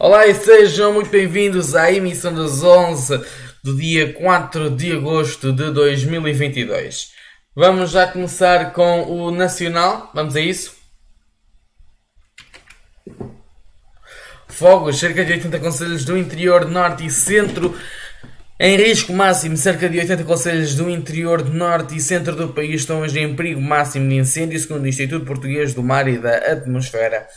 Olá e sejam muito bem-vindos à emissão das 11 do dia 4 de agosto de 2022. Vamos já começar com o Nacional, vamos a isso? Fogos, cerca de 80 concelhos do interior, norte e centro. Em risco máximo, cerca de 80 concelhos do interior, norte e centro do país estão hoje em perigo máximo de incêndio, segundo o Instituto Português do Mar e da Atmosfera.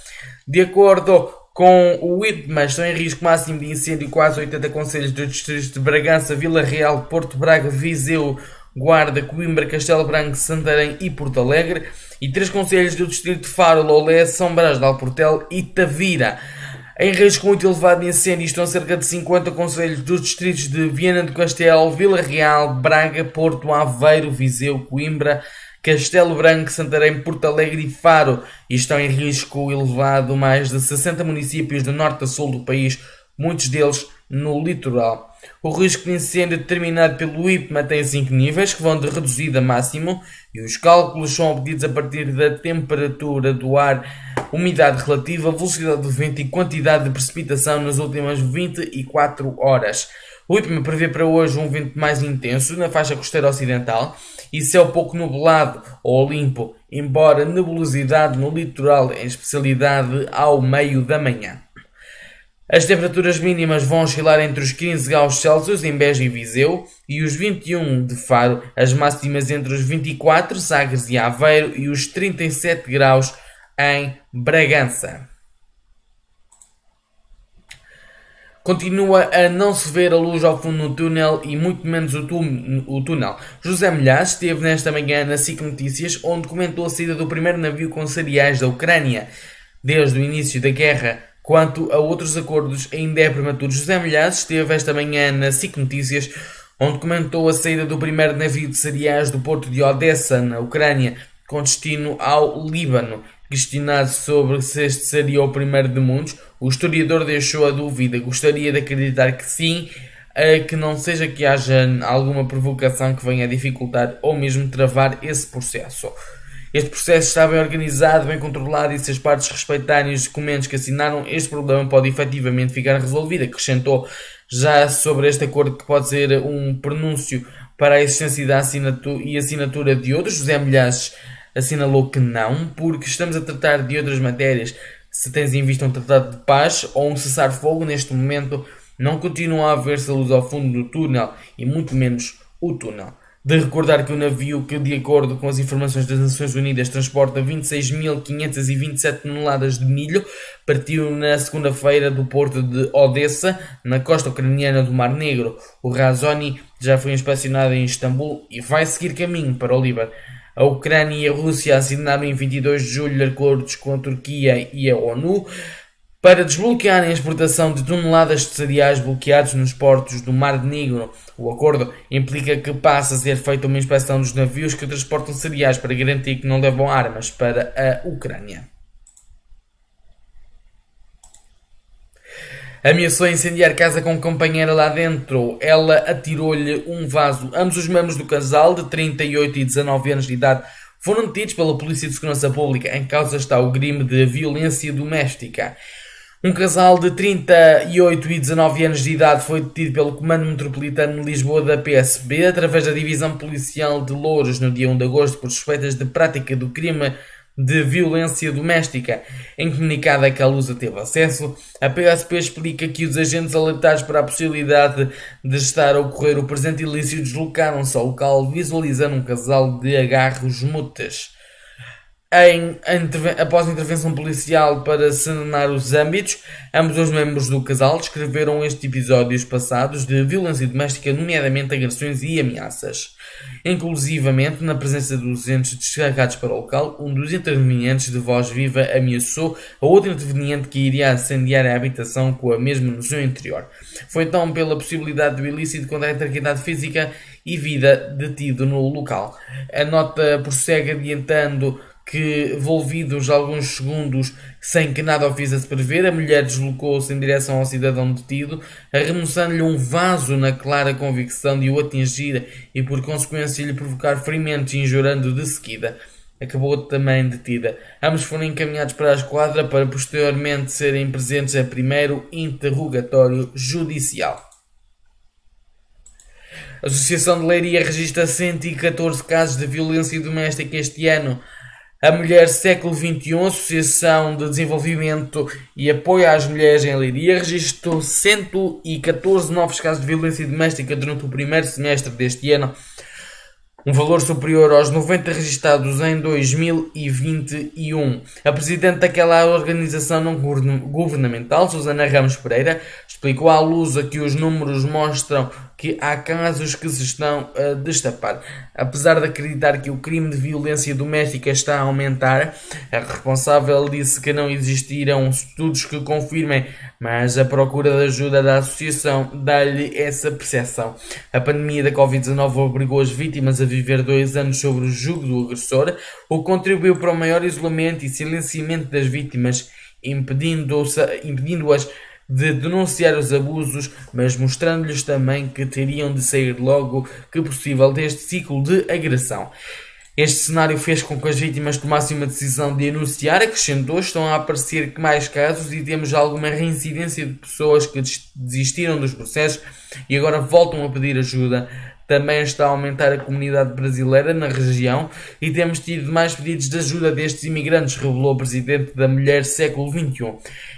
De acordo com o IPMA, estão em risco máximo de incêndio quase 80 concelhos dos distritos de Bragança, Vila Real, Porto Braga, Viseu, Guarda, Coimbra, Castelo Branco, Santarém e Porto Alegre, e 3 concelhos do distrito de Faro, Loulé, São Brás de Alportel e Tavira. Em risco muito elevado de incêndio estão cerca de 50 concelhos dos distritos de Viana do Castelo, Vila Real, Braga, Porto, Aveiro, Viseu, Coimbra, Castelo Branco, Santarém, Porto Alegre e Faro. E estão em risco elevado mais de 60 municípios do norte a sul do país, muitos deles no litoral. O risco de incêndio determinado pelo IPMA tem 5 níveis, que vão de reduzido a máximo, e os cálculos são obtidos a partir da temperatura do ar, umidade relativa, velocidade do vento e quantidade de precipitação nas últimas 24 horas. O IPMA prevê para hoje um vento mais intenso na faixa costeira ocidental e céu pouco nublado ou limpo, embora nebulosidade no litoral, em especialidade ao meio da manhã. As temperaturas mínimas vão oscilar entre os 15 graus Celsius em Beja e Viseu e os 21 de Faro, as máximas entre os 24 Sagres e Aveiro e os 37 graus em Bragança. Continua a não se ver a luz ao fundo no túnel e muito menos o túnel. José Milhazes esteve nesta manhã na SIC Notícias, onde comentou a saída do primeiro navio com cereais da Ucrânia. Desde o início da guerra, quanto a outros acordos, ainda é prematuro. José Milhazes esteve esta manhã na SIC Notícias, onde comentou a saída do primeiro navio de cereais do porto de Odessa, na Ucrânia, com destino ao Líbano. Questionado sobre se este seria o primeiro de muitos, o historiador deixou a dúvida. Gostaria de acreditar que sim, que não seja que haja alguma provocação que venha a dificultar ou mesmo travar esse processo. Este processo está bem organizado, bem controlado e se as partes respeitarem os documentos que assinaram, este problema pode efetivamente ficar resolvido. Acrescentou já sobre este acordo que pode ser um prenúncio para a existência da assinatura de outros. José Milhazes assinalou que não, porque estamos a tratar de outras matérias. Se tens em vista um tratado de paz ou um cessar-fogo, neste momento não continua a haver-se a luz ao fundo do túnel e muito menos o túnel. De recordar que o navio, que de acordo com as informações das Nações Unidas transporta 26.527 toneladas de milho, partiu na segunda-feira do porto de Odessa, na costa ucraniana do Mar Negro. O Razoni já foi inspecionado em Istambul e vai seguir caminho para o Líbano. A Ucrânia e a Rússia assinaram em 22 de julho acordos com a Turquia e a ONU para desbloquearem a exportação de toneladas de cereais bloqueados nos portos do Mar Negro. O acordo implica que passa a ser feita uma inspeção dos navios que transportam cereais para garantir que não levam armas para a Ucrânia. Ameaçou incendiar casa com companheira lá dentro. Ela atirou-lhe um vaso. Ambos os membros do casal, de 38 e 19 anos de idade, foram detidos pela Polícia de Segurança Pública. Em causa está o crime de violência doméstica. Um casal de 38 e 19 anos de idade foi detido pelo Comando Metropolitano de Lisboa da PSP, através da Divisão Policial de Louros, no dia 1 de agosto, por suspeitas de prática do crime de violência doméstica. Em comunicado a que a Lusa teve acesso, a PSP explica que os agentes alertados para a possibilidade de estar a ocorrer o presente ilícito deslocaram-se ao local, visualizando um casal de agarros mútuos. Após a intervenção policial para sanar os âmbitos, ambos os membros do casal descreveram estes episódios passados de violência doméstica, nomeadamente agressões e ameaças. Inclusivamente, na presença dos entes descarregados para o local, um dos intervenientes de voz viva ameaçou a outro interveniente que iria incendiar a habitação com a mesma no seu interior. Foi então pela possibilidade do ilícito contra a integridade física e vida detido no local. A nota prossegue adiantando que, envolvidos alguns segundos sem que nada o fizesse prever, a mulher deslocou-se em direção ao cidadão detido, arremessando-lhe um vaso na clara convicção de o atingir e, por consequência, lhe provocar ferimentos, injurando de seguida. acabou também detida. Ambos foram encaminhados para a esquadra para posteriormente serem presentes a primeiro interrogatório judicial. A Associação de Leiria registra 114 casos de violência doméstica este ano. A Mulher Século XXI, Associação de Desenvolvimento e Apoio às Mulheres em Leiria, registrou 114 novos casos de violência doméstica durante o primeiro semestre deste ano, um valor superior aos 90 registados em 2021. A presidente daquela organização não governamental, Susana Ramos Pereira, explicou à Lusa que os números mostram que há casos que se estão a destapar. Apesar de acreditar que o crime de violência doméstica está a aumentar, a responsável disse que não existiram estudos que confirmem, mas a procura de ajuda da associação dá-lhe essa percepção. A pandemia da Covid-19 obrigou as vítimas a viver 2 anos sob o jugo do agressor, o que contribuiu para o maior isolamento e silenciamento das vítimas, impedindo-as de denunciar os abusos, mas mostrando-lhes também que teriam de sair logo que possível deste ciclo de agressão. Este cenário fez com que as vítimas tomassem uma decisão de anunciar, acrescentou, estão a aparecer mais casos e temos alguma reincidência de pessoas que desistiram dos processos e agora voltam a pedir ajuda. Também está a aumentar a comunidade brasileira na região e temos tido mais pedidos de ajuda destes imigrantes, revelou o presidente da Mulher Século XXI.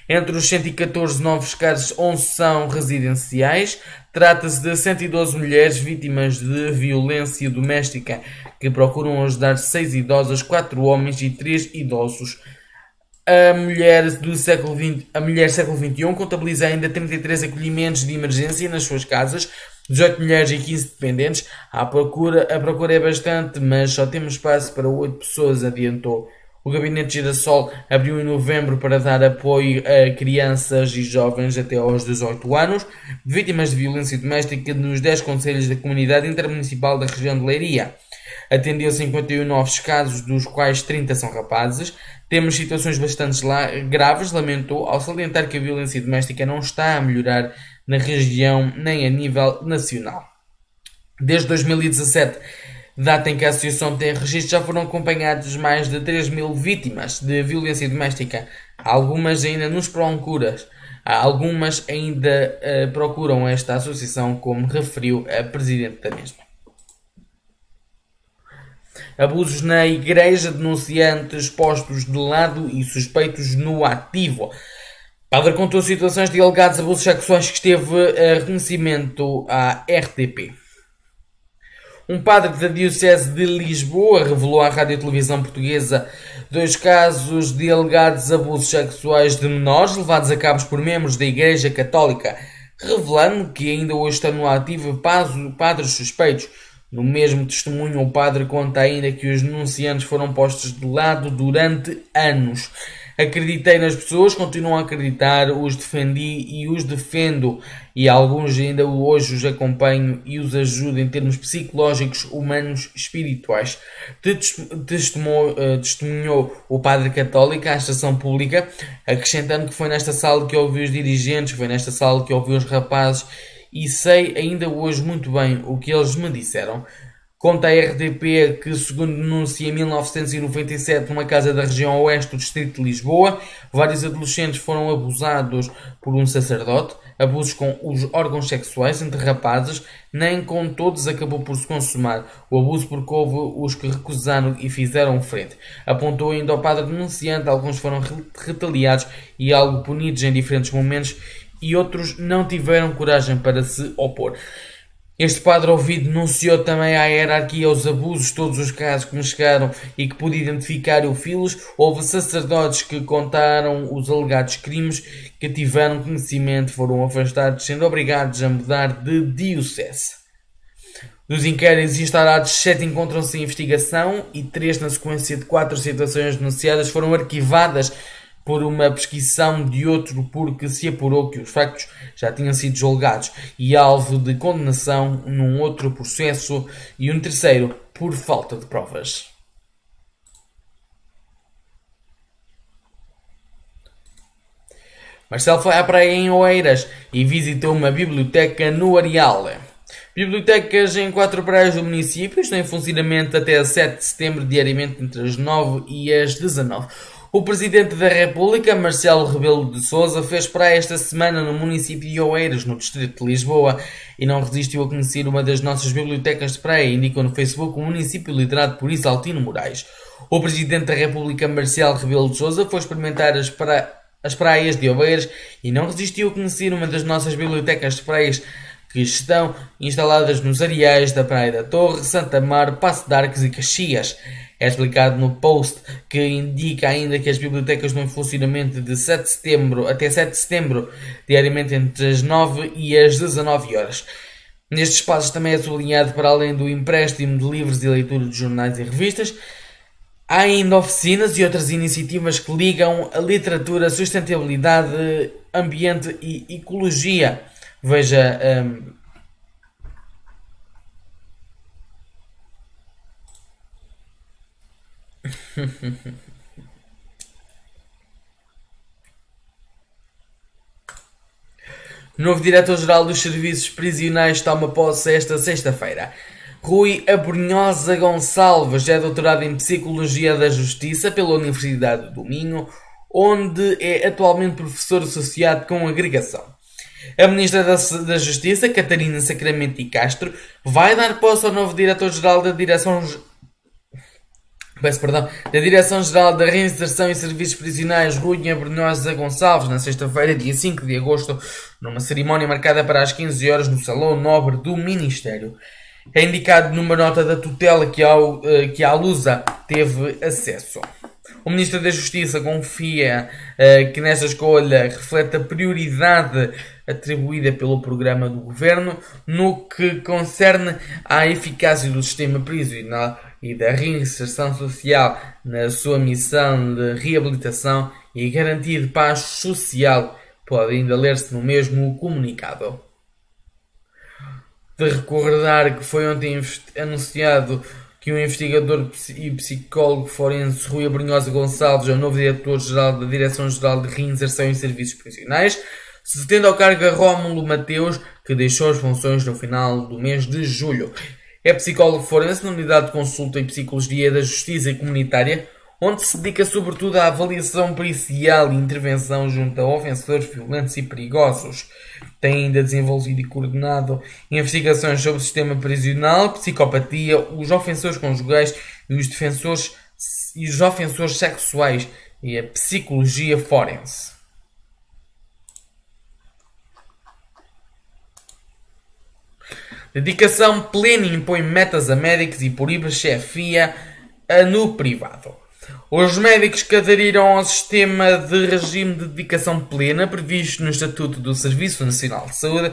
Entre os 114 novos casos, 11 são residenciais. Trata-se de 112 mulheres vítimas de violência doméstica que procuram ajudar 6 idosas, 4 homens e 3 idosos. A Mulher Século XXI contabiliza ainda 33 acolhimentos de emergência nas suas casas, 18 mulheres e 15 dependentes. A procura é bastante, mas só temos espaço para 8 pessoas, adiantou. O Gabinete Girassol abriu em novembro para dar apoio a crianças e jovens até aos 18 anos, vítimas de violência doméstica nos 10 concelhos da Comunidade Intermunicipal da região de Leiria. Atendeu 51 novos casos, dos quais 30 são rapazes. Temos situações bastante graves, lamentou, ao salientar que a violência doméstica não está a melhorar na região nem a nível nacional. Desde 2017, data em que a associação tem registro, já foram acompanhados mais de 3.000 vítimas de violência doméstica. Algumas ainda nos procuram. Algumas ainda procuram esta associação, como referiu a presidente da mesma. Abusos na igreja, denunciantes postos de lado e suspeitos no ativo. Padre contou situações de alegados abusos sexuais que esteve a reconhecimento à RTP. Um padre da Diocese de Lisboa revelou à Rádio e Televisão Portuguesa 2 casos de alegados abusos sexuais de menores levados a cabo por membros da Igreja Católica, revelando que ainda hoje estão no ativo padres suspeitos. No mesmo testemunho, o padre conta ainda que os denunciantes foram postos de lado durante anos. Acreditei nas pessoas, continuam a acreditar, os defendi e os defendo, e alguns ainda hoje os acompanho e os ajudo em termos psicológicos, humanos, espirituais. Testemunhou o padre católico à estação pública, acrescentando que foi nesta sala que ouvi os dirigentes, foi nesta sala que ouvi os rapazes, e sei ainda hoje muito bem o que eles me disseram. Conta a RTP que, segundo denúncia, em 1997, numa casa da região oeste do distrito de Lisboa, vários adolescentes foram abusados por um sacerdote, abusos com os órgãos sexuais entre rapazes, nem com todos acabou por se consumar o abuso porque houve os que recusaram e fizeram frente. Apontou ainda ao padre denunciante, alguns foram retaliados e algo punidos em diferentes momentos e outros não tiveram coragem para se opor. Este padre ouvido denunciou também à hierarquia os abusos, todos os casos que me chegaram e que pude identificar o filos. Houve sacerdotes que contaram os alegados crimes que tiveram conhecimento, foram afastados, sendo obrigados a mudar de diocese. Dos inquéritos instalados, 7 encontram-se em investigação e 3, na sequência de 4 situações denunciadas, foram arquivadas por uma prescrição de outro porque se apurou que os factos já tinham sido julgados e alvo de condenação num outro processo e um terceiro por falta de provas. Marcelo foi à praia em Oeiras e visitou uma biblioteca no Areal. Bibliotecas em 4 praias do município estão em funcionamento até 7 de setembro, diariamente entre as 9 e as 19. O Presidente da República, Marcelo Rebelo de Sousa, fez praia esta semana no município de Oeiras, no distrito de Lisboa, e não resistiu a conhecer uma das nossas bibliotecas de praia, indicou no Facebook o município liderado por Isaltino Moraes. O Presidente da República, Marcelo Rebelo de Sousa, foi experimentar as praias de Oeiras e não resistiu a conhecer uma das nossas bibliotecas de praias que estão instaladas nos areais da Praia da Torre, Santa Mar, Passo de Arcos e Caxias. É explicado no post que indica ainda que as bibliotecas estão em funcionamento de 7 de setembro até 7 de setembro, diariamente entre as 9 e as 19 horas. Nestes espaços também é sublinhado, para além do empréstimo de livros e leitura de jornais e revistas, há ainda oficinas e outras iniciativas que ligam a literatura, sustentabilidade, ambiente e ecologia. Veja, o novo Diretor-Geral dos Serviços Prisionais toma posse esta sexta-feira. Rui Abrunhosa Gonçalves é doutorado em Psicologia da Justiça pela Universidade do Minho, onde é atualmente professor associado com agregação. A Ministra da Justiça, Catarina Sacramento e Castro, vai dar posse ao novo Diretor-Geral da Direção-Geral da Reinserção e Serviços Prisionais, Rui Abrunhosa Gonçalves, na sexta-feira, dia 5 de agosto, numa cerimónia marcada para as 15 horas no Salão Nobre do Ministério. É indicado numa nota da tutela que a Lusa teve acesso. O Ministro da Justiça confia que nesta escolha reflete a prioridade atribuída pelo programa do Governo no que concerne à eficácia do sistema prisional e da reinserção social na sua missão de reabilitação e garantia de paz social. Pode ainda ler-se no mesmo comunicado. De recordar que foi ontem anunciado que o investigador e psicólogo forense Rui Abrunhosa Gonçalves é o novo Diretor-Geral da Direção-Geral de Reinserção e Serviços Prisionais, sucedendo ao cargo a Rómulo Mateus, que deixou as funções no final do mês de julho. É psicólogo forense na Unidade de Consulta e Psicologia da Justiça Comunitária, onde se dedica sobretudo à avaliação pericial e intervenção junto a ofensores violentos e perigosos. Tem ainda desenvolvido e coordenado investigações sobre o sistema prisional, psicopatia, os ofensores conjugais e os ofensores sexuais e a psicologia forense. Dedicação plena impõe metas a médicos e proíbe chefia no privado. Os médicos que aderiram ao sistema de regime de dedicação plena previsto no Estatuto do Serviço Nacional de Saúde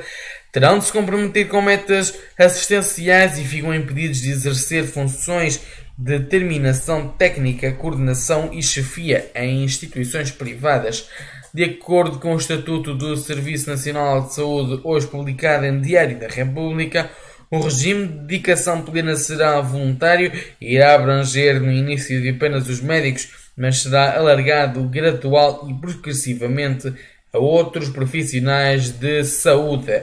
terão de se comprometer com metas assistenciais e ficam impedidos de exercer funções de determinação técnica, coordenação e chefia em instituições privadas. De acordo com o Estatuto do Serviço Nacional de Saúde, hoje publicado em Diário da República, o regime de dedicação plena será voluntário e irá abranger no início de apenas os médicos, mas será alargado gradual e progressivamente a outros profissionais de saúde.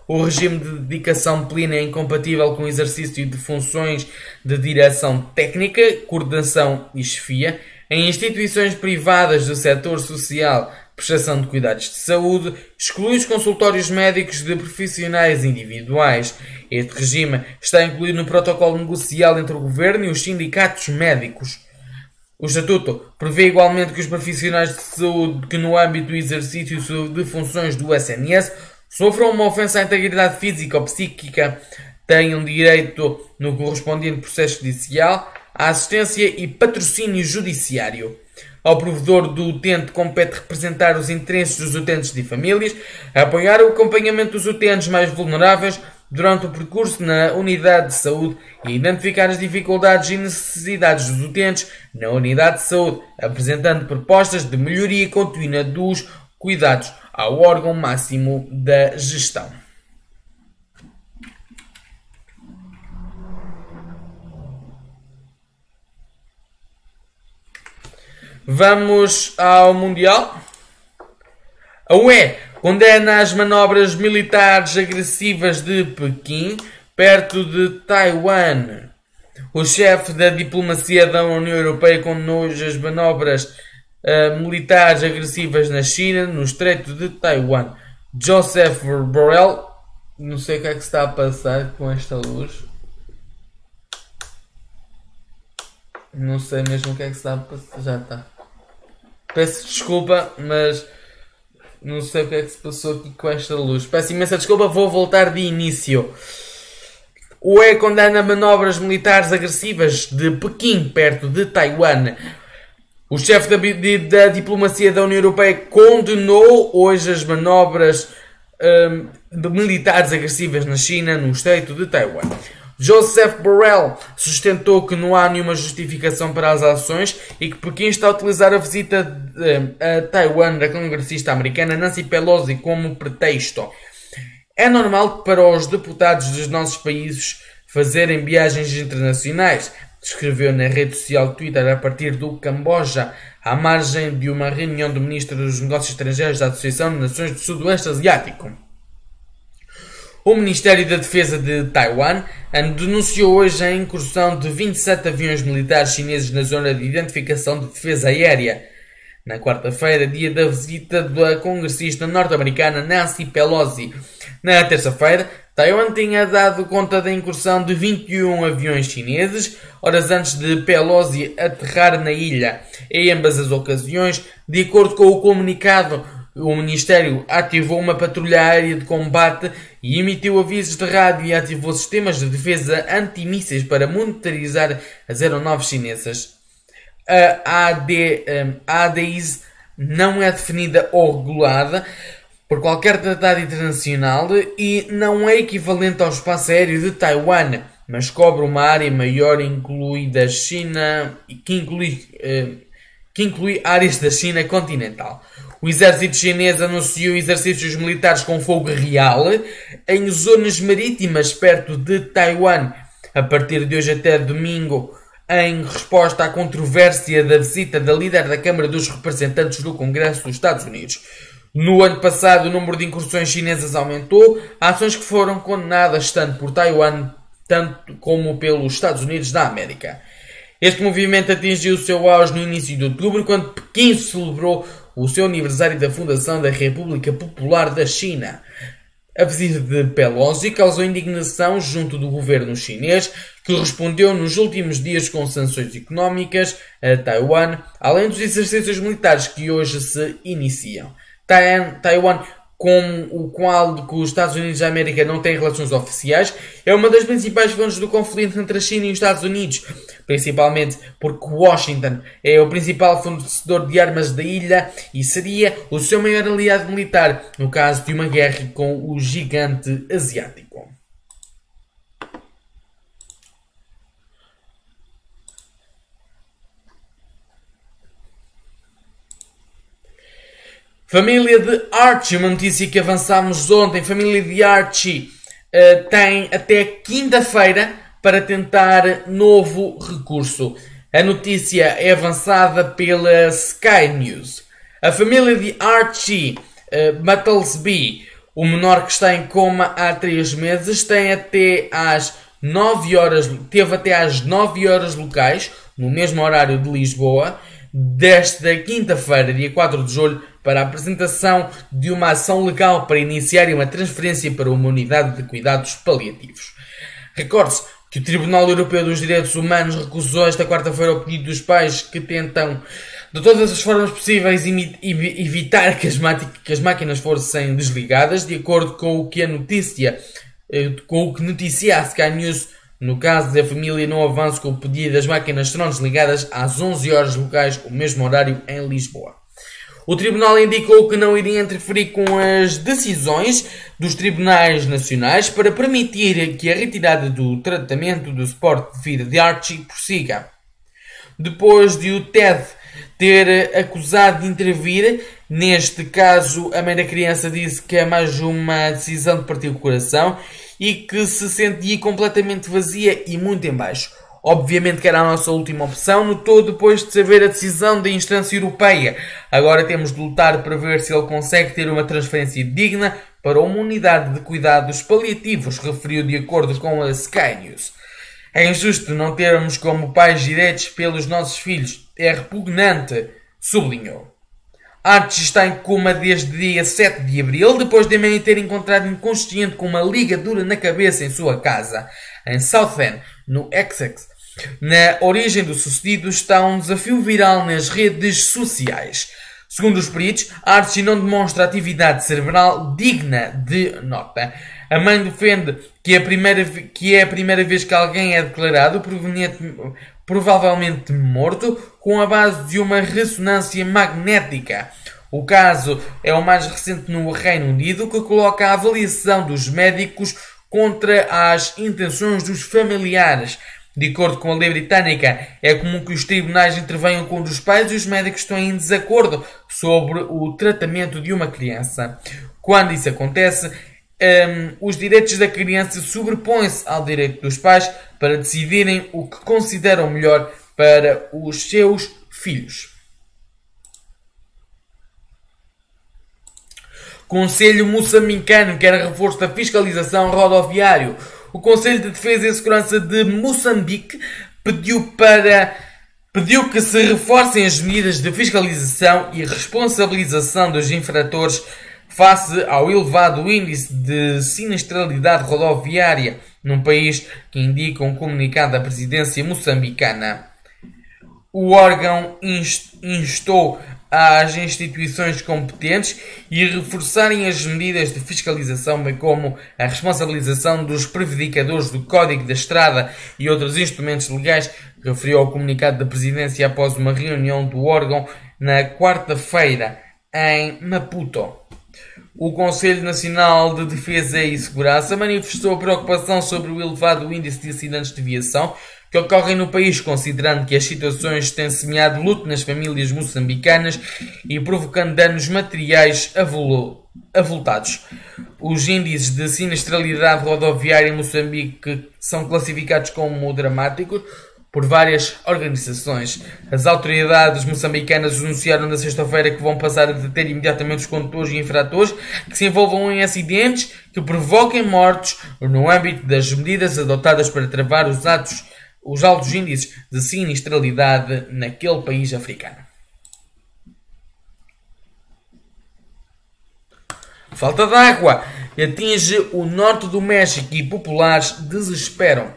O regime de dedicação plena é incompatível com o exercício de funções de direção técnica, coordenação e chefia em instituições privadas do setor social, prestação de cuidados de saúde, exclui os consultórios médicos de profissionais individuais. Este regime está incluído no protocolo negocial entre o Governo e os sindicatos médicos. O Estatuto prevê igualmente que os profissionais de saúde que no âmbito do exercício de funções do SNS sofram uma ofensa à integridade física ou psíquica tenham direito, no correspondente processo judicial, à assistência e patrocínio judiciário. Ao provedor do utente compete representar os interesses dos utentes e famílias, apoiar o acompanhamento dos utentes mais vulneráveis durante o percurso na unidade de saúde e identificar as dificuldades e necessidades dos utentes na unidade de saúde, apresentando propostas de melhoria contínua dos cuidados ao órgão máximo da gestão. Vamos ao Mundial. A UE condena as manobras militares agressivas de Pequim perto de Taiwan. O chefe da diplomacia da União Europeia condenou as manobras militares agressivas na China, no Estreito de Taiwan. Joseph Borrell, não sei o que é que se está a passar com esta luz. Não sei mesmo o que é que se está a passar. Já está. Peço desculpa, mas não sei o que é que se passou aqui com esta luz. Peço imensa desculpa, vou voltar de início. O UE condena manobras militares agressivas de Pequim, perto de Taiwan. O chefe da diplomacia da União Europeia condenou hoje as manobras militares agressivas na China, no Estreito de Taiwan. Joseph Borrell sustentou que não há nenhuma justificação para as ações e que Pequim está a utilizar a visita a Taiwan da congressista americana Nancy Pelosi como pretexto. É normal para os deputados dos nossos países fazerem viagens internacionais, escreveu na rede social Twitter a partir do Camboja, à margem de uma reunião do Ministro dos Negócios Estrangeiros da Associação de Nações do Sudoeste Asiático. O Ministério da Defesa de Taiwan denunciou hoje a incursão de 27 aviões militares chineses na zona de identificação de defesa aérea. Na quarta-feira, dia da visita da congressista norte-americana Nancy Pelosi. Na terça-feira, Taiwan tinha dado conta da incursão de 21 aviões chineses, horas antes de Pelosi aterrar na ilha. Em ambas as ocasiões, de acordo com o comunicado, o Ministério ativou uma patrulha aérea de combate e emitiu avisos de rádio e ativou sistemas de defesa antimísseis para monitorizar as aeronaves chinesas. A ADIZ não é definida ou regulada por qualquer tratado internacional e não é equivalente ao espaço aéreo de Taiwan, mas cobre uma área maior incluída China, que inclui áreas da China continental. O exército chinês anunciou exercícios militares com fogo real em zonas marítimas perto de Taiwan, a partir de hoje até domingo, em resposta à controvérsia da visita da líder da Câmara dos Representantes do Congresso dos Estados Unidos. No ano passado, o número de incursões chinesas aumentou, ações que foram condenadas tanto por Taiwan tanto como pelos Estados Unidos da América. Este movimento atingiu o seu auge no início de outubro, quando Pequim celebrou o seu aniversário da fundação da República Popular da China. A visita de Pelosi causou indignação junto do governo chinês, que respondeu nos últimos dias com sanções económicas a Taiwan, além dos exercícios militares que hoje se iniciam. Taiwan, com o qual os Estados Unidos da América não têm relações oficiais, é uma das principais fontes do conflito entre a China e os Estados Unidos, principalmente porque Washington é o principal fornecedor de armas da ilha e seria o seu maior aliado militar no caso de uma guerra com o gigante asiático. Família de Archie, uma notícia que avançámos ontem. Família de Archie tem até quinta-feira para tentar novo recurso. A notícia é avançada pela Sky News. A família de Archie Battlesby, o menor que está em coma há 3 meses, teve até às 9 horas locais, no mesmo horário de Lisboa, desta quinta-feira, dia 4 de julho, para a apresentação de uma ação legal para iniciar uma transferência para uma unidade de cuidados paliativos. Recorde-se que o Tribunal Europeu dos Direitos Humanos recusou esta quarta-feira o pedido dos pais que tentam, de todas as formas possíveis, evitar que as máquinas fossem desligadas, de acordo com o que noticia a Sky News. No caso da família, não avança com o pedido das máquinas serão desligadas às 11 horas locais, o mesmo horário em Lisboa. O Tribunal indicou que não iria interferir com as decisões dos tribunais nacionais para permitir que a retirada do tratamento do suporte de vida de Archie prossiga. Depois de o TED ter acusado de intervir, neste caso a mãe da criança disse que é mais uma decisão de partir o coração e que se sentia completamente vazia e muito em baixo. Obviamente que era a nossa última opção, notou depois de saber a decisão da instância europeia. Agora temos de lutar para ver se ele consegue ter uma transferência digna para uma unidade de cuidados paliativos, referiu de acordo com a Sky News. É injusto não termos como pais diretos pelos nossos filhos. É repugnante, sublinhou. Archie está em coma desde dia 7 de abril, depois de a mãe ter encontrado inconsciente com uma ligadura na cabeça em sua casa, em Southend, no Essex. Na origem do sucedido está um desafio viral nas redes sociais. Segundo os peritos, Archie não demonstra atividade cerebral digna de nota. A mãe defende que é a primeira vez que alguém é declarado provavelmente morto com a base de uma ressonância magnética. O caso é o mais recente no Reino Unido, que coloca a avaliação dos médicos contra as intenções dos familiares. De acordo com a lei britânica, é comum que os tribunais intervenham quando os pais e os médicos estão em desacordo sobre o tratamento de uma criança. Quando isso acontece, os direitos da criança sobrepõem-se ao direito dos pais para decidirem o que consideram melhor para os seus filhos. Conselho moçambicano quer reforço da fiscalização rodoviária. O Conselho de Defesa e Segurança de Moçambique pediu que se reforcem as medidas de fiscalização e responsabilização dos infratores face ao elevado índice de sinistralidade rodoviária num país, que indica um comunicado da presidência moçambicana. O órgão instou às instituições competentes e reforçarem as medidas de fiscalização, bem como a responsabilização dos prevaricadores do Código da Estrada e outros instrumentos legais, referiu ao comunicado da presidência após uma reunião do órgão na quarta-feira em Maputo. O Conselho Nacional de Defesa e Segurança manifestou preocupação sobre o elevado índice de acidentes de viação que ocorrem no país, considerando que as situações têm semeado luto nas famílias moçambicanas e provocando danos materiais avultados. Os índices de sinistralidade rodoviária em Moçambique são classificados como dramáticos por várias organizações. As autoridades moçambicanas anunciaram na sexta-feira que vão passar a deter imediatamente os condutores e infratores que se envolvam em acidentes que provoquem mortes no âmbito das medidas adotadas para travar os altos índices de sinistralidade naquele país africano. Falta de água atinge o norte do México e populares desesperam.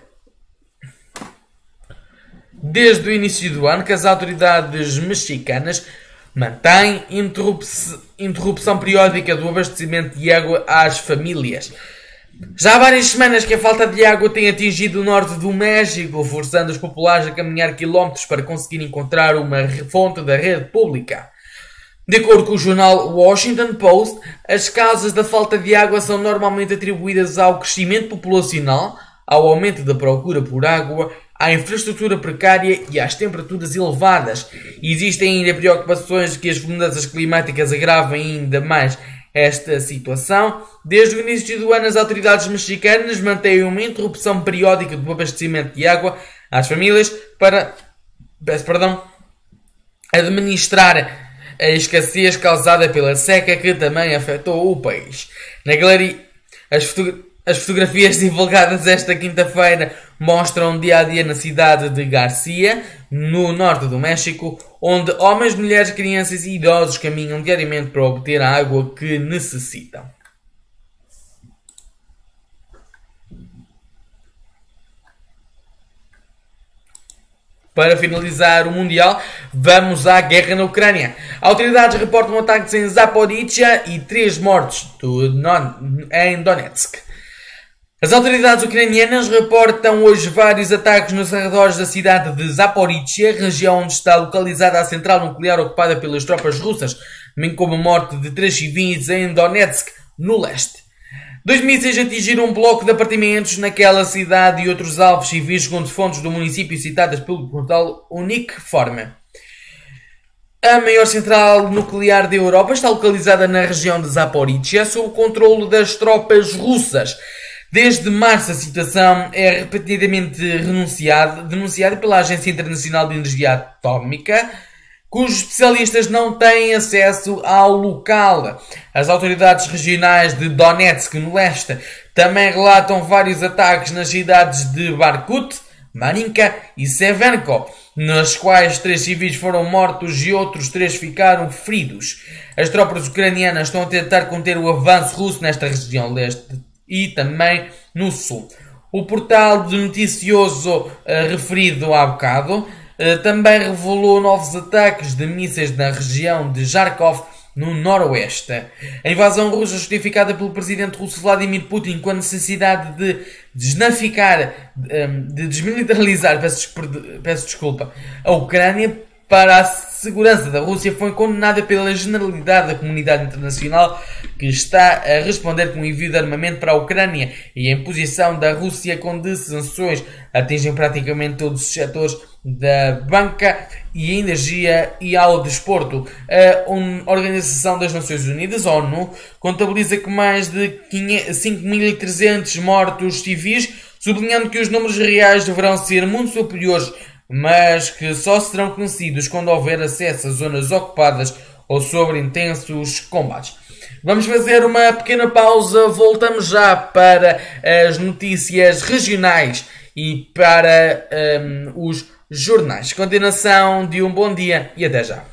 Desde o início do ano que as autoridades mexicanas mantêm interrupção periódica do abastecimento de água às famílias. Já há várias semanas que a falta de água tem atingido o norte do México, forçando os populares a caminhar quilómetros para conseguir encontrar uma fonte da rede pública. De acordo com o jornal Washington Post, as causas da falta de água são normalmente atribuídas ao crescimento populacional, ao aumento da procura por água, à infraestrutura precária e às temperaturas elevadas. Existem ainda preocupações de que as mudanças climáticas agravem ainda mais esta situação. Desde o início do ano, as autoridades mexicanas mantêm uma interrupção periódica do abastecimento de água às famílias para administrar a escassez causada pela seca que também afetou o país. Na galeria, as fotografias divulgadas esta quinta-feira mostram o dia-a-dia na cidade de Garcia, no norte do México, onde homens, mulheres, crianças e idosos caminham diariamente para obter a água que necessitam. Para finalizar o Mundial, vamos à guerra na Ucrânia. Autoridades reportam ataques em Zaporizhia e 3 mortos em Donetsk. As autoridades ucranianas reportam hoje vários ataques nos arredores da cidade de Zaporizhia, região onde está localizada a central nuclear ocupada pelas tropas russas, bem como a morte de 3 civis em Donetsk, no leste. 2 mísseis atingiram um bloco de apartamentos naquela cidade e outros alvos civis, segundo fontes do município citadas pelo portal Unicform. A maior central nuclear da Europa está localizada na região de Zaporizhia, sob o controle das tropas russas. Desde março a situação é repetidamente denunciada pela Agência Internacional de Energia Atómica, cujos especialistas não têm acesso ao local. As autoridades regionais de Donetsk, no leste, também relatam vários ataques nas cidades de Barkut, Marinka e Severko, nas quais 3 civis foram mortos e outros 3 ficaram feridos. As tropas ucranianas estão a tentar conter o avanço russo nesta região leste e também no sul. O portal de noticioso referido há bocado também revelou novos ataques de mísseis na região de Kharkov, no noroeste. A invasão russa justificada pelo presidente russo Vladimir Putin com a necessidade de desmilitarizar, peço desculpa, a Ucrânia para a segurança da Rússia foi condenada pela generalidade da comunidade internacional, que está a responder com o envio de armamento para a Ucrânia, e a imposição da Rússia com sanções atingem praticamente todos os setores da banca e energia e ao desporto. A Organização das Nações Unidas, ONU, contabiliza que mais de 5.300 mortos civis, sublinhando que os números reais deverão ser muito superiores, mas que só serão conhecidos quando houver acesso a zonas ocupadas ou sobre intensos combates. Vamos fazer uma pequena pausa, voltamos já para as notícias regionais e para os jornais. Continuação de um bom dia e até já.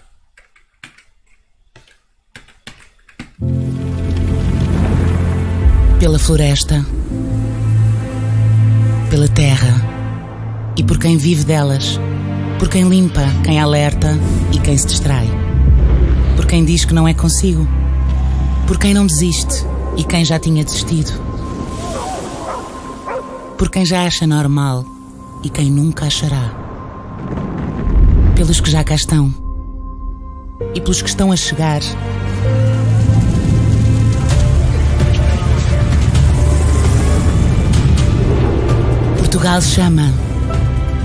Pela floresta, pela terra e por quem vive delas, por quem limpa, quem alerta e quem se distrai, por quem diz que não é consigo, por quem não desiste e quem já tinha desistido, por quem já acha normal e quem nunca achará, pelos que já cá estão e pelos que estão a chegar. Portugal chama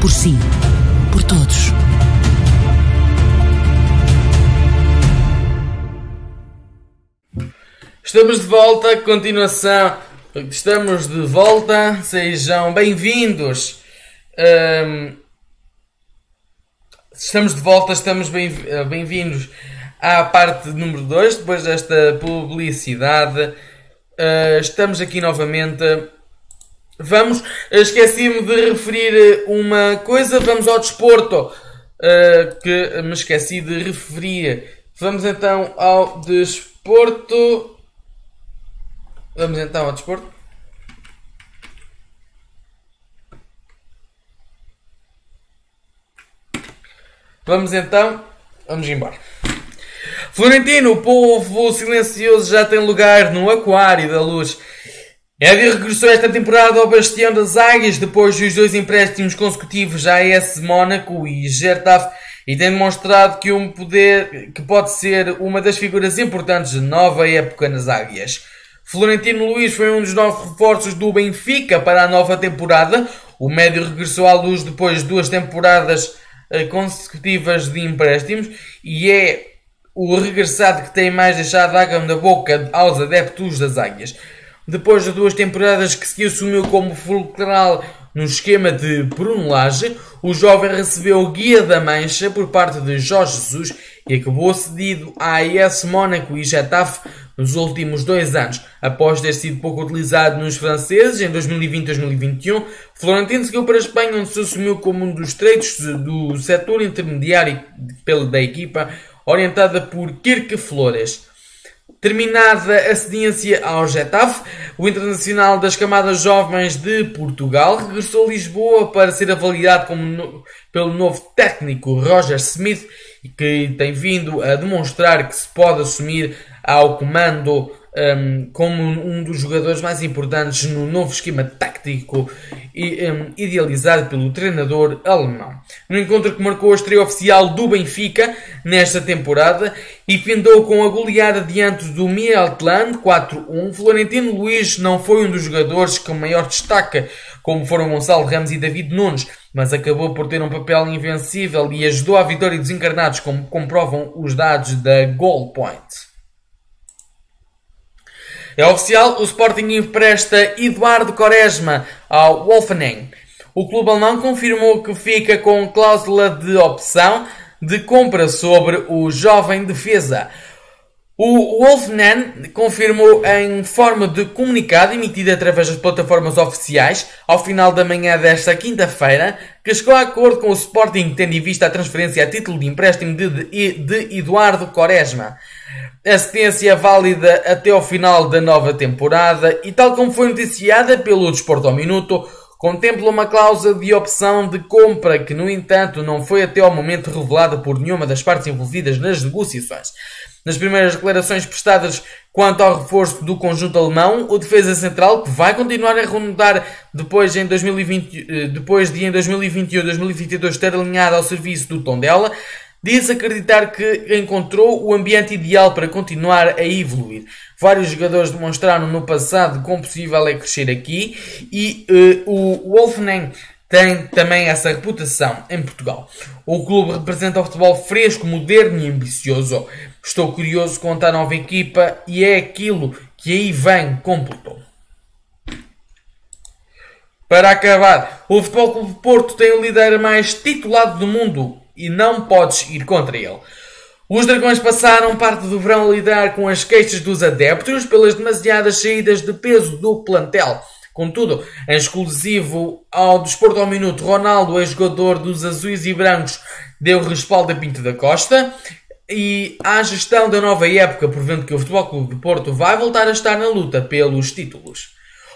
por si, por todos. Estamos de volta, continuação. Estamos de volta, sejam bem-vindos. Estamos de volta, estamos bem-vindos à parte número 2, depois desta publicidade. Estamos aqui novamente. Esqueci-me de referir uma coisa, vamos ao desporto, que me esqueci de referir. Vamos então ao desporto. Vamos embora. Florentino, o povo silencioso já tem lugar no aquário da luz. Éder regressou esta temporada ao Bastião das Águias depois dos 2 empréstimos consecutivos à AS Mónaco e Getafe, e tem demonstrado que pode ser uma das figuras importantes da nova época nas Águias. Florentino Luís foi um dos 9 reforços do Benfica para a nova temporada. O médio regressou à luz depois de 2 temporadas consecutivas de empréstimos e é o regressado que tem mais deixado água na boca aos adeptos das Águias. Depois de 2 temporadas que se assumiu como fulcral no esquema de Bruno Lage, o jovem recebeu o Guia da Mancha por parte de Jorge Jesus e acabou cedido à AS Mónaco e Getafe nos últimos 2 anos. Após ter sido pouco utilizado nos franceses em 2020 e 2021, Florentino seguiu para a Espanha, onde se assumiu como um dos treitos do setor intermediário da equipa, orientada por Kirk Flores. Terminada a cedência ao Getafe, o internacional das camadas jovens de Portugal regressou a Lisboa para ser avaliado pelo novo técnico Roger Smith, que tem vindo a demonstrar que se pode assumir ao comando como um dos jogadores mais importantes no novo esquema tático idealizado pelo treinador alemão. No encontro que marcou a estreia oficial do Benfica nesta temporada e findou com a goleada diante do Midtjylland 4-1, Florentino Luís não foi um dos jogadores com maior destaque, como foram Gonçalo Ramos e David Nunes, mas acabou por ter um papel invencível e ajudou à vitória dos encarnados, como comprovam os dados da Goal Point. É oficial, o Sporting empresta Eduardo Quaresma ao Wolfenheim. O clube alemão confirmou que fica com cláusula de opção de compra sobre o jovem defesa. O Wolfenheim confirmou em forma de comunicado emitido através das plataformas oficiais ao final da manhã desta quinta-feira que chegou a acordo com o Sporting tendo em vista a transferência a título de empréstimo de Eduardo Quaresma. A cedência é válida até ao final da nova temporada e, tal como foi noticiada pelo Desporto ao Minuto, contempla uma cláusula de opção de compra que, no entanto, não foi até ao momento revelada por nenhuma das partes envolvidas nas negociações. Nas primeiras declarações prestadas quanto ao reforço do conjunto alemão, o defesa central, que vai continuar a rondar depois de em 2021 e 2022 ter alinhado ao serviço do Tondela, diz acreditar que encontrou o ambiente ideal para continuar a evoluir. Vários jogadores demonstraram no passado quão possível é crescer aqui e o Wolfenheim tem também essa reputação em Portugal. O clube representa o futebol fresco, moderno e ambicioso. Estou curioso quanto à nova equipa e é aquilo que aí vem, completou. Para acabar, o Futebol Clube do Porto tem o líder mais titulado do mundo e não podes ir contra ele. Os Dragões passaram parte do verão a lidar com as queixas dos adeptos pelas demasiadas saídas de peso do plantel. Contudo, em exclusivo ao Desporto ao Minuto, Ronaldo, ex-jogador dos azuis e brancos, deu respaldo a Pinto da Costa e à gestão da nova época, prevendo que o Futebol Clube do Porto vai voltar a estar na luta pelos títulos.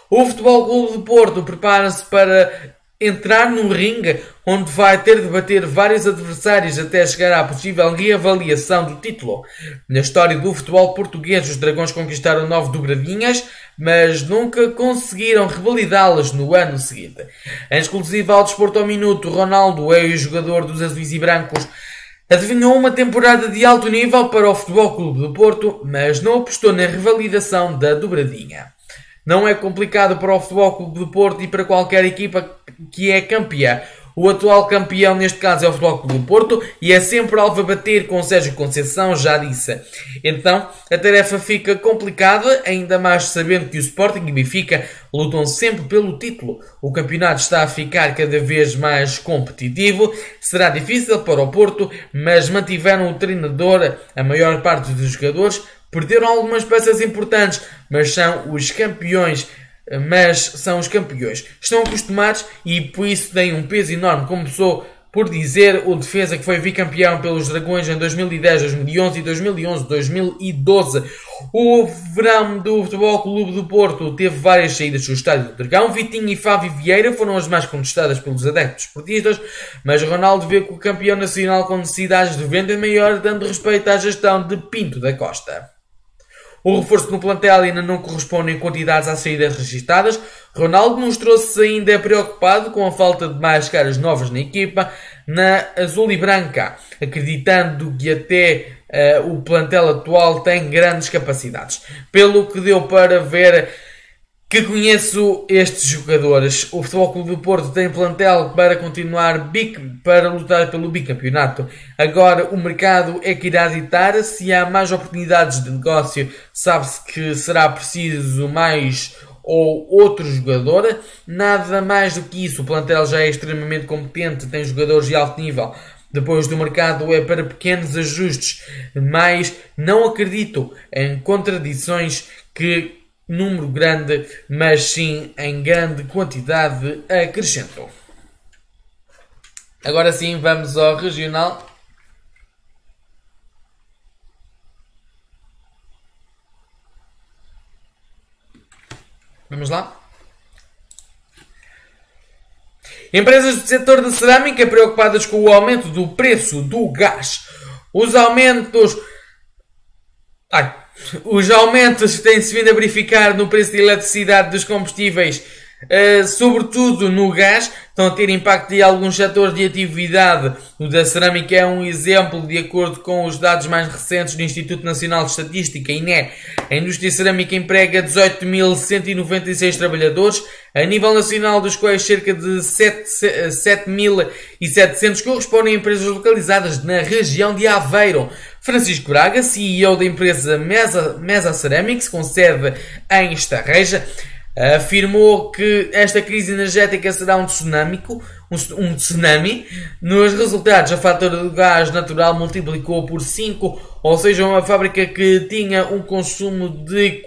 O Futebol Clube do Porto prepara-se para entrar num ringue onde vai ter de bater vários adversários até chegar à possível reavaliação do título. Na história do futebol português, os Dragões conquistaram 9 dobradinhas, mas nunca conseguiram revalidá-las no ano seguinte. Em exclusiva ao Desporto ao Minuto, Ronaldo, ex-jogador dos azuis e brancos, adivinhou uma temporada de alto nível para o Futebol Clube do Porto, mas não apostou na revalidação da dobradinha. Não é complicado para o Futebol Clube do Porto e para qualquer equipa que é campeã. O atual campeão, neste caso, é o Futebol Clube do Porto e é sempre alvo a bater, com Sérgio Conceição já disse. Então, a tarefa fica complicada, ainda mais sabendo que o Sporting e o Benfica lutam sempre pelo título. O campeonato está a ficar cada vez mais competitivo. Será difícil para o Porto, mas mantiveram o treinador, a maior parte dos jogadores. Perderam algumas peças importantes, mas são os campeões. Estão acostumados e por isso têm um peso enorme. Começou por dizer o defesa que foi bicampeão pelos Dragões em 2010, 2011 e 2012. O verão do Futebol Clube do Porto teve várias saídas do Estádio do Dragão. Vitinho e Fábio Vieira foram as mais contestadas pelos adeptos esportistas, mas Ronaldo vê que o campeão nacional com necessidades de venda maior, dando respeito à gestão de Pinto da Costa. O reforço no plantel ainda não corresponde em quantidades às saídas registadas. Ronaldo mostrou-se ainda preocupado com a falta de mais caras novas na equipa, na azul e branca, acreditando que até o plantel atual tem grandes capacidades. Pelo que deu para ver que conheço estes jogadores. O Futebol Clube do Porto tem plantel para continuar para lutar pelo bicampeonato. Agora o mercado é que irá ditar se há mais oportunidades de negócio. Sabe-se que será preciso mais ou outro jogador. Nada mais do que isso. O plantel já é extremamente competente, tem jogadores de alto nível. Depois do mercado é para pequenos ajustes, mas não acredito em contradições que número grande, mas sim em grande quantidade, acrescentou. Agora sim, vamos ao regional. Vamos lá. Empresas do setor da cerâmica preocupadas com o aumento do preço do gás. Os aumentos têm-se vindo a verificar no preço de eletricidade dos combustíveis sobretudo no gás, estão a ter impacto em alguns setores de atividade. O da cerâmica é um exemplo, de acordo com os dados mais recentes do Instituto Nacional de Estatística, INE. A indústria cerâmica emprega 18.196 trabalhadores, a nível nacional, dos quais cerca de 7.700 correspondem a empresas localizadas na região de Aveiro. Francisco Braga, CEO da empresa Mesa Ceramics, com sede em Estarreja, afirmou que esta crise energética será um tsunami. Nos resultados, a fatura do gás natural multiplicou por 5, ou seja, uma fábrica que tinha um consumo de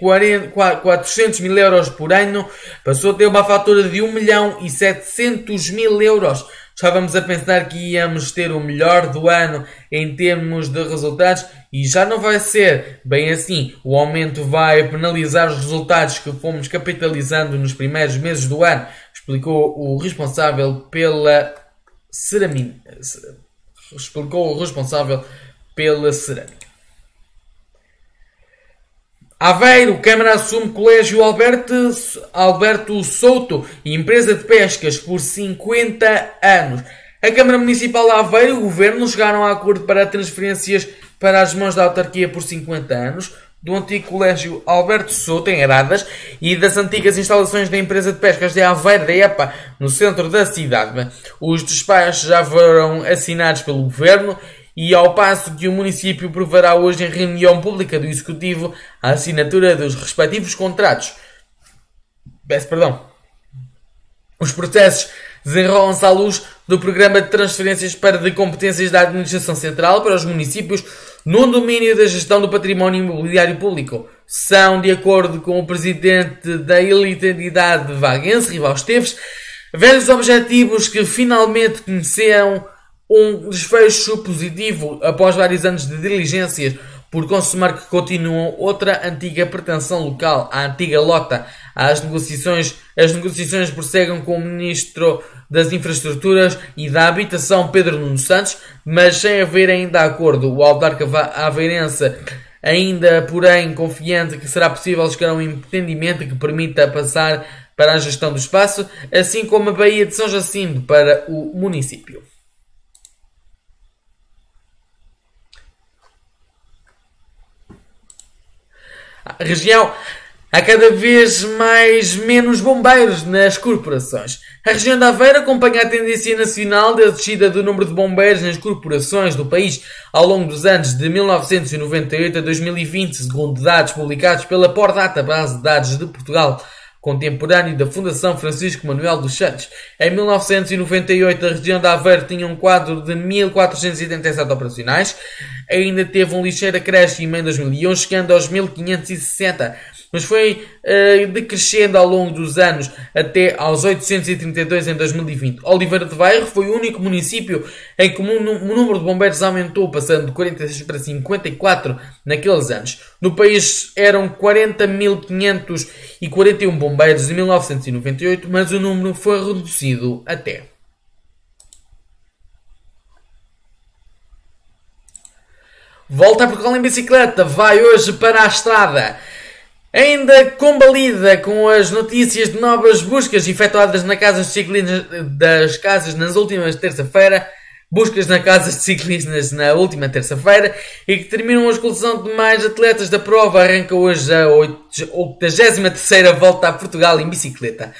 400 mil euros por ano passou a ter uma fatura de 1.700.000 euros. Estávamos a pensar que íamos ter o melhor do ano em termos de resultados e já não vai ser bem assim. O aumento vai penalizar os resultados que fomos capitalizando nos primeiros meses do ano, explicou o responsável pela cerâmica. Aveiro, Câmara assume Colégio Alberto Souto e empresa de pescas por 50 anos. A Câmara Municipal de Aveiro e o Governo chegaram a acordo para transferências para as mãos da autarquia por 50 anos do antigo Colégio Alberto Souto, em Aradas, e das antigas instalações da empresa de pescas de Aveiro, da EPA, no centro da cidade. Os despachos já foram assinados pelo Governo, e ao passo que o município provará hoje em reunião pública do Executivo a assinatura dos respectivos contratos. Os processos desenrolam-se à luz do Programa de Transferências de Competências da Administração Central para os municípios no domínio da gestão do património imobiliário público. São, de acordo com o presidente da Ilitandidade vaguense, Rival Esteves, velhos objetivos que finalmente conheceram um desfecho positivo após vários anos de diligências por consumar que continuam outra antiga pretensão local, a antiga Lota. As negociações prosseguem com o Ministro das Infraestruturas e da Habitação, Pedro Nuno Santos, mas sem haver ainda acordo. O autarca aveirense ainda, porém, confiante que será possível chegar a um entendimento que permita passar para a gestão do espaço, assim como a Baía de São Jacinto para o município. A região, há cada vez menos bombeiros nas corporações. A região de Aveiro acompanha a tendência nacional da descida do número de bombeiros nas corporações do país ao longo dos anos de 1998 a 2020, segundo dados publicados pela Pordata, base de dados de Portugal contemporâneo da Fundação Francisco Manuel dos Santos. Em 1998, a região de Aveiro tinha um quadro de 1.487 operacionais. Ainda teve um ligeiro acréscimo em 2011, chegando aos 1.560, mas foi decrescendo ao longo dos anos até aos 832 em 2020. Oliveira de Bairro foi o único município em que o número de bombeiros aumentou, passando de 46 para 54 naqueles anos. No país eram 40.541 bombeiros em 1998, mas o número foi reduzido até. Volta a Portugal em bicicleta, vai hoje para a estrada. Ainda combalida com as notícias de novas buscas efetuadas na Casa de Ciclistas das Casas nas últimas terça-feira, buscas na Casa de Ciclistas na última terça-feira, e que terminam a escalação de mais atletas da prova, arranca hoje a 83ª Volta a Portugal em bicicleta.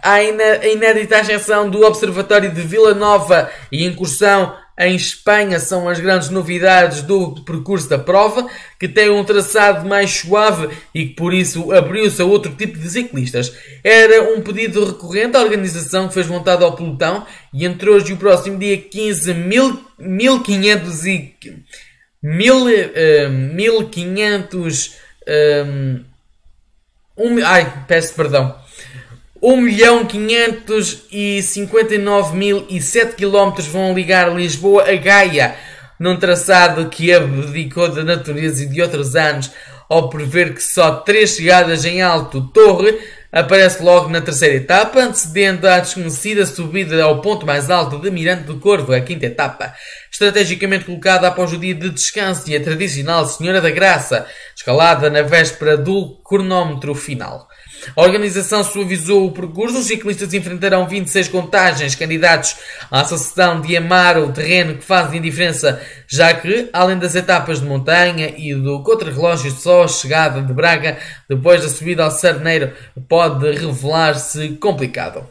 A inédita ascensão do Observatório de Vila Nova e incursão em Espanha são as grandes novidades do percurso da prova, que tem um traçado mais suave e que por isso abriu-se a outro tipo de ciclistas. Era um pedido recorrente à organização que fez vontade ao pelotão, e entre hoje e o próximo dia 15, 1.559.007 km vão ligar Lisboa a Gaia, num traçado que abdicou da natureza e de outros anos, ao prever que só 3 chegadas em Alto Torre aparece logo na terceira etapa, antecedendo a desconhecida subida ao ponto mais alto de Mirante do Corvo, a quinta etapa, estrategicamente colocada após o dia de descanso e a tradicional Senhora da Graça, escalada na véspera do cronómetro final. A organização suavizou o percurso, os ciclistas enfrentarão 26 contagens candidatos à sucessão de amar o terreno que fazem diferença, já que, além das etapas de montanha e do contrarrelógio, só a chegada de Braga, depois da subida ao Sarneiro, pode revelar-se complicado.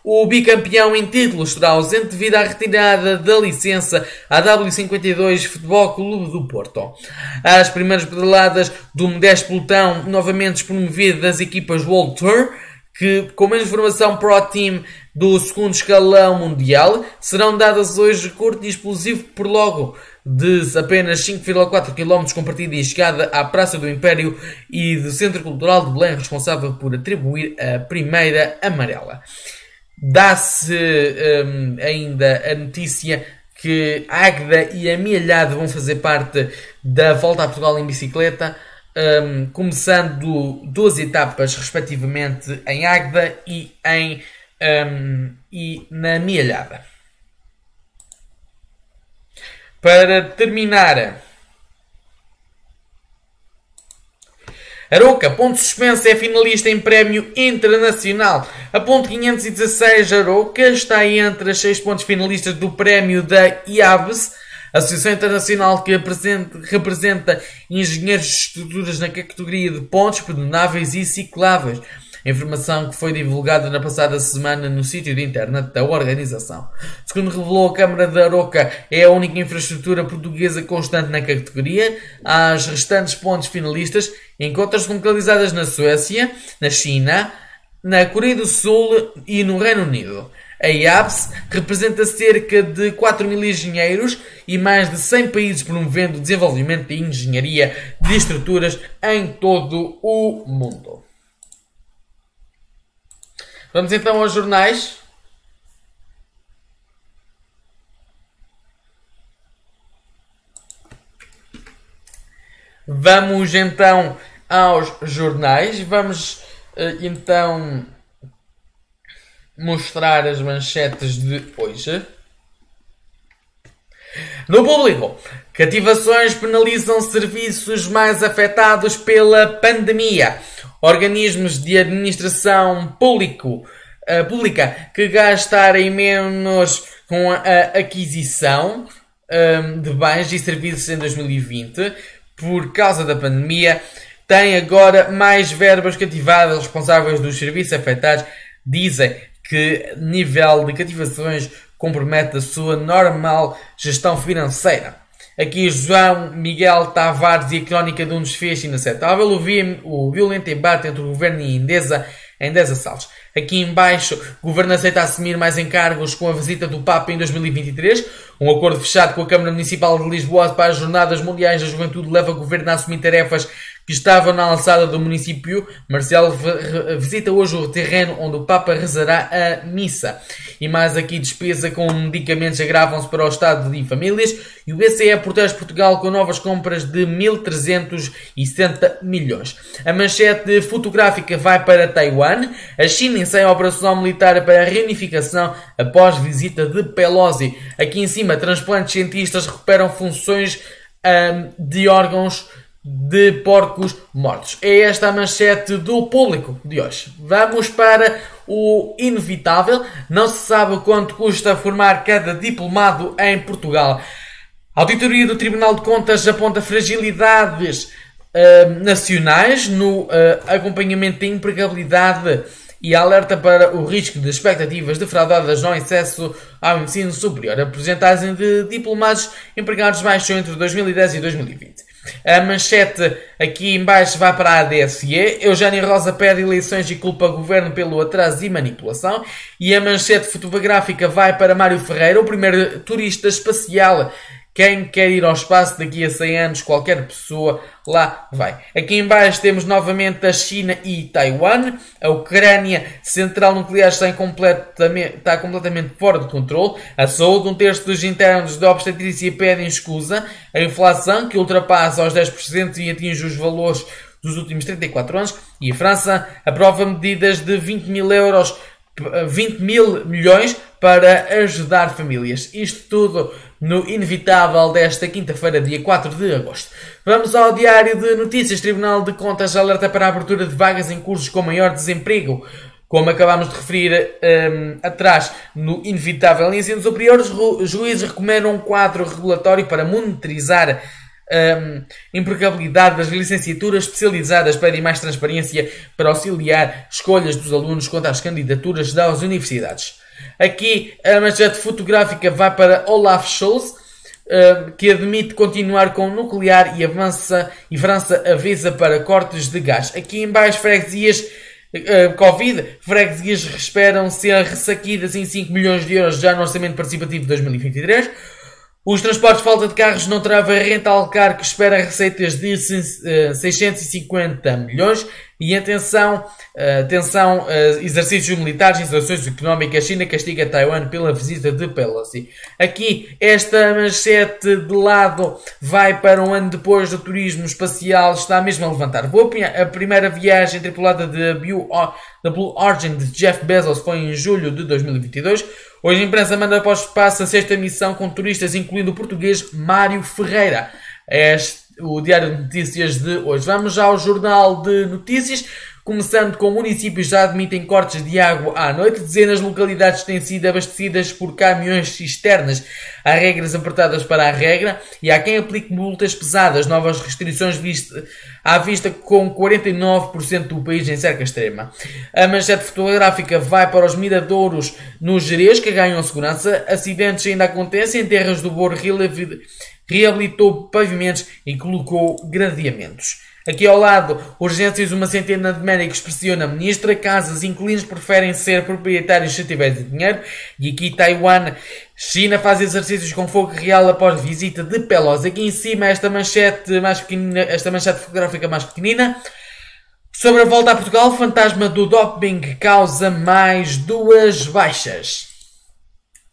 O bicampeão em título estará ausente devido à retirada da licença à W52 Futebol Clube do Porto. As primeiras pedaladas do modesto pelotão, novamente despromovido das equipas World Tour, que com menos formação Pro Team do segundo escalão mundial, serão dadas hoje curto e explosivo por logo de apenas 5,4 km com partida e chegada à Praça do Império e do Centro Cultural de Belém, responsável por atribuir a primeira amarela. Dá-se ainda a notícia que Águeda e Amealhado vão fazer parte da Volta a Portugal em bicicleta, começando 12 etapas respectivamente em Águeda e na Amealhada. Para terminar, Aroca, ponto suspenso, é finalista em prémio internacional. A ponto 516, Aroca está entre as 6 pontos finalistas do prémio da IABS, Associação Internacional que representa engenheiros de estruturas na categoria de pontos pedonáveis e cicláveis. A informação que foi divulgada na passada semana no sítio de internet da organização. Segundo revelou a Câmara da Aroca, é a única infraestrutura portuguesa constante na categoria. As restantes pontes finalistas encontram-se localizadas na Suécia, na China, na Coreia do Sul e no Reino Unido. A IABS representa cerca de 4 mil engenheiros e mais de 100 países, promovendo o desenvolvimento de engenharia de estruturas em todo o mundo. Vamos então aos jornais. Vamos então aos jornais. Vamos então mostrar as manchetes de hoje. No Público, cativações penalizam serviços mais afetados pela pandemia. Organismos de administração pública que gastarem menos com a aquisição de bens e serviços em 2020 por causa da pandemia têm agora mais verbas cativadas. Responsáveis dos serviços afetados dizem que nível de cativações compromete a sua normal gestão financeira. Aqui João Miguel Tavares e a crónica de um desfecho inaceitável. O violento embate entre o Governo e a Endesa em 10 assaltos. Aqui em baixo, o Governo aceita assumir mais encargos com a visita do Papa em 2023. Um acordo fechado com a Câmara Municipal de Lisboa para as Jornadas Mundiais da Juventude leva o Governo a assumir tarefas que estavam na alçada do município. Marcelo visita hoje o terreno onde o Papa rezará a missa. E mais aqui, despesa com medicamentos agravam-se para o Estado de famílias. E o BCE protege Portugal com novas compras de 1.370 milhões. A manchete fotográfica vai para Taiwan. A China ensaia a operação militar para a reunificação após visita de Pelosi. Aqui em cima, transplantes cientistas recuperam funções de órgãos de porcos mortos. É esta a manchete do Público de hoje. Vamos para o inevitável. Não se sabe quanto custa formar cada diplomado em Portugal. A auditoria do Tribunal de Contas aponta fragilidades nacionais no acompanhamento da empregabilidade e alerta para o risco de expectativas defraudadas no acesso ao ensino superior. A porcentagem de diplomados empregados baixou entre 2010 e 2020. A manchete aqui em baixo vai para a ADSE. Eugénia Rosa pede eleições e culpa o governo pelo atraso e manipulação. E a manchete fotográfica vai para Mário Ferreira, o primeiro turista espacial. Quem quer ir ao espaço daqui a 100 anos, qualquer pessoa lá vai. Aqui em baixo temos novamente a China e Taiwan. A Ucrânia central nuclear está completamente fora de controle. A saúde, um terço dos internos da obstetrícia pedem escusa. A inflação, que ultrapassa os 10% e atinge os valores dos últimos 34 anos. E a França aprova medidas de 20 mil milhões para ajudar famílias. Isto tudo no inevitável desta quinta-feira, dia 4 de agosto. Vamos ao Diário de Notícias. Tribunal de Contas alerta para a abertura de vagas em cursos com maior desemprego. Como acabámos de referir atrás no inevitável ensino superior, os juízes recomendam um quadro regulatório para monitorizar empregabilidade das licenciaturas especializadas, pedem mais transparência para auxiliar escolhas dos alunos quanto às candidaturas das universidades. Aqui a manchete fotográfica vai para Olaf Scholz, que admite continuar com o nuclear e França avisa para cortes de gás. Aqui em baixo, freguesias Covid, freguesias esperam ser ressaquidas em 5 milhões de euros já no orçamento participativo de 2023. Os transportes, falta de carros, não trava rental car, que espera receitas de 650 milhões. E atenção, exercícios militares, instalações económicas, China castiga Taiwan pela visita de Pelosi. Aqui, esta manchete de lado vai para um ano depois do turismo espacial, está mesmo a levantar voo. A primeira viagem tripulada da Blue Origin de Jeff Bezos foi em julho de 2022. Hoje a imprensa manda para o espaço a sexta missão com turistas, incluindo o português Mário Ferreira. O Diário de Notícias de hoje. Vamos ao Jornal de Notícias, começando com municípios já admitem cortes de água à noite. Dezenas de localidades têm sido abastecidas por caminhões cisternas. Há regras apertadas para a regra e há quem aplique multas pesadas. Novas restrições à vista com 49% do país em cerca extrema. A manchete fotográfica vai para os miradouros no Gerês, que ganham segurança. Acidentes ainda acontecem. Em Terras do Boro reabilitou pavimentos e colocou gradeamentos. Aqui ao lado, urgências, uma centena de médicos pressiona a ministra. Casas, inquilinos preferem ser proprietários se tiverem dinheiro. E aqui Taiwan, China faz exercícios com fogo real após visita de Pelosi. Aqui em cima esta manchete mais pequenina, esta manchete fotográfica mais pequenina. Sobre a volta a Portugal, fantasma do doping causa mais 2 baixas.